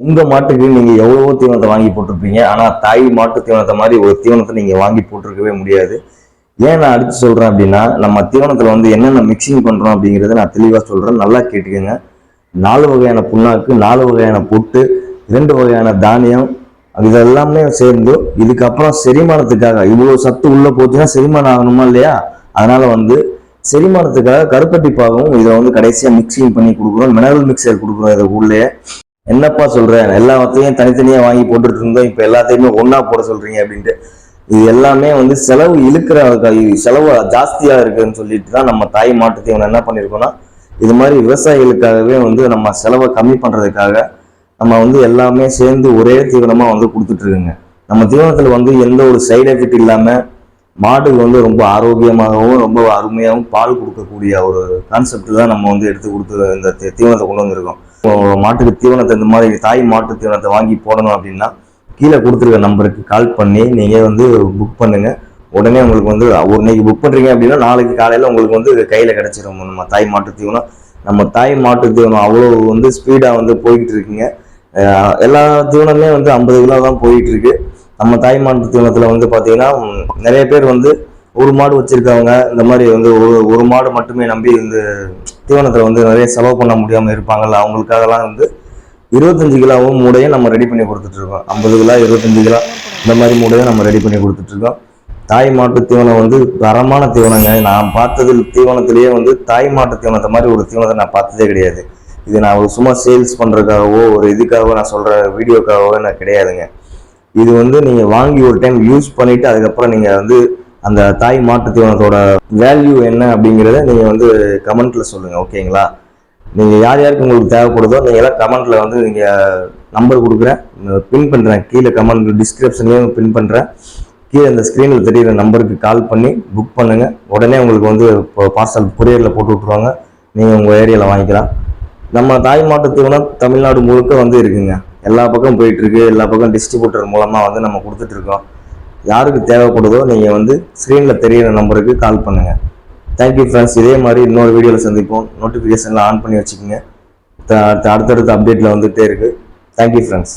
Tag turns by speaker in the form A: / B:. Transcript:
A: உங்க மாட்டுக்கு நீங்க எவ்வளவோ தீவனத்தை வாங்கி போட்டிருப்பீங்க. ஆனா தாய் மாட்டு தீவனத்தை மாதிரி ஒரு தீவனத்தை நீங்க வாங்கி போட்டிருக்கவே முடியாது. ஏன் நான் அடிச்சு சொல்றேன் அப்படின்னா, நம்ம தீவனத்துல வந்து என்னென்ன மிக்சிங் பண்றோம் அப்படிங்கறத நான் தெளிவா சொல்றேன். நல்லா கேட்டுக்கங்க. 4 வகையான புண்ணாக்கு, 4 வகையான பொட்டு, 2 வகையான தானியம், இதெல்லாமே சேர்ந்து இதுக்கப்புறம் செரிமானத்துக்காக இவ்வளவு சத்து உள்ள போச்சுன்னா செரிமானம் ஆகணுமா இல்லையா? அதனால வந்து செரிமானத்துக்காக கருப்பட்டி பாகவும் இதை வந்து கடைசியா மிக்சிங் பண்ணி கொடுக்குறோம். மினரல் மிக்சர் கொடுக்குறோம். இதை உள்ளே என்னப்பா சொல்றேன், எல்லாத்தையும் தனித்தனியா வாங்கி போட்டுட்டு இருந்தோம், இப்ப எல்லாத்தையுமே ஒன்னா போட சொல்றீங்க அப்படின்ட்டு. இது எல்லாமே வந்து செலவு இழுக்கிற செலவு ஜாஸ்தியா இருக்குன்னு சொல்லிட்டு தான் நம்ம தாய் மாட்டு தீவனம் என்ன பண்ணிருக்கோம்னா, இது மாதிரி விவசாயிகளுக்காகவே வந்து நம்ம செலவை கம்மி பண்றதுக்காக நம்ம வந்து எல்லாமே சேர்ந்து ஒரே தீவனமா வந்து கொடுத்துட்டு இருக்குங்க. நம்ம தீவனத்துல வந்து எந்த ஒரு சைடு எஃபெக்ட் இல்லாம மாடுகள் வந்து ரொம்ப ஆரோக்கியமாகவும் ரொம்ப அருமையாகவும் பால் கொடுக்கக்கூடிய ஒரு கான்செப்ட் தான் நம்ம வந்து எடுத்து கொடுத்து இந்த தீவனத்தை கொண்டு வந்திருக்கோம். மாட்டுக்கு தீவனத்தை இந்த மாதிரி தாய் மாட்டு தீவனத்தை வாங்கி போடணும் அப்படின்னா கீழே கொடுத்துருக்க நம்பருக்கு கால் பண்ணி நீங்க வந்து புக் பண்ணுங்க. உடனே உங்களுக்கு வந்து ஒரு இன்னைக்கு புக் பண்றீங்க அப்படின்னா நாளைக்கு காலையில உங்களுக்கு வந்து கையில கிடைச்சிடும் நம்ம தாய் மாட்டு தீவனம். நம்ம தாய் மாட்டு தீவனம் அவ்வளோ வந்து ஸ்பீடா வந்து போய்கிட்டு இருக்குங்க. எல்லா தீவனமே வந்து 50 கிலோ தான் போயிட்டு இருக்கு. நம்ம தாய் மாட்டு தீவனத்துல வந்து பாத்தீங்கன்னா நிறைய பேர் வந்து ஒரு மாடு வச்சிருக்கவங்க இந்த மாதிரி வந்து ஒரு மாடு மட்டுமே நம்பி இந்த தீவனத்துல வந்து நிறைய செலவு பண்ண முடியாம இருப்பாங்கல்ல, அவங்களுக்காகலாம் வந்து 25 கிலோவும் மூடையும் நம்ம ரெடி பண்ணி கொடுத்துட்டு இருக்கோம். 50 கிலோ 25 கிலோ இந்த மாதிரி மூடையும் நம்ம ரெடி பண்ணி கொடுத்துட்டு இருக்கோம். தாய் மாட்டு தீவனம் வந்து தரமான தீவனங்க. நான் பார்த்தது தீவனத்திலேயே வந்து தாய் மாட்டு தீவனத்தை மாதிரி ஒரு தீவனத்தை நான் பார்த்ததே கிடையாது. இது நான் ஒரு சும்மா சேல்ஸ் பண்றதுக்காகவோ ஒரு இதுக்காகவோ நான் சொல்ற வீடியோக்காகவோ நான் கிடையாதுங்க. இது வந்து நீங்க வாங்கி ஒரு டைம் யூஸ் பண்ணிட்டு அதுக்கப்புறம் நீங்க வந்து அந்த தாய் மாட்டு தீவனத்தோட வேல்யூ என்ன அப்படிங்கிறத நீங்க வந்து கமெண்ட்ல சொல்லுங்க, ஓகேங்களா? நீங்க யார் யாருக்கு உங்களுக்கு தேவைப்படுதோ நீங்க எல்லாம் கமெண்ட்ல வந்து நீங்க நம்பர் கொடுக்குறேன், பின் பண்றேன், கீழே கமெண்ட் டிஸ்கிரிப்ஷன்லயும் பின் பண்றேன். கீழே இந்த ஸ்கிரீனில் தெரியுற நம்பருக்கு கால் பண்ணி புக் பண்ணுங்க. உடனே உங்களுக்கு வந்து பார்சல் கொரியர்ல போட்டு விட்டுருவாங்க. நீங்க உங்க ஏரியால வாங்கிக்கலாம். நம்ம தாய் மாட்டு தீவனம் தமிழ்நாடு முழுக்க வந்து இருக்குங்க. எல்லா பக்கம் போயிட்டு இருக்கு. எல்லா பக்கம் டிஸ்ட்ரிபியூட்டர் மூலமா வந்து நம்ம கொடுத்துட்டு இருக்கோம். யாருக்கு தேவைப்படுதோ நீங்க வந்து ஸ்கிரீன்ல தெரியிற நம்பருக்கு கால் பண்ணுங்க. Thank you friends. இதே மாதிரி இன்னொரு வீடியோவில் சந்திப்போம். நோட்டிஃபிகேஷன்லாம் ஆன் பண்ணி வச்சுக்கோங்க. அடுத்தடுத்த அப்டேட்ல வந்துகிட்டே இருக்கு. Thank you friends.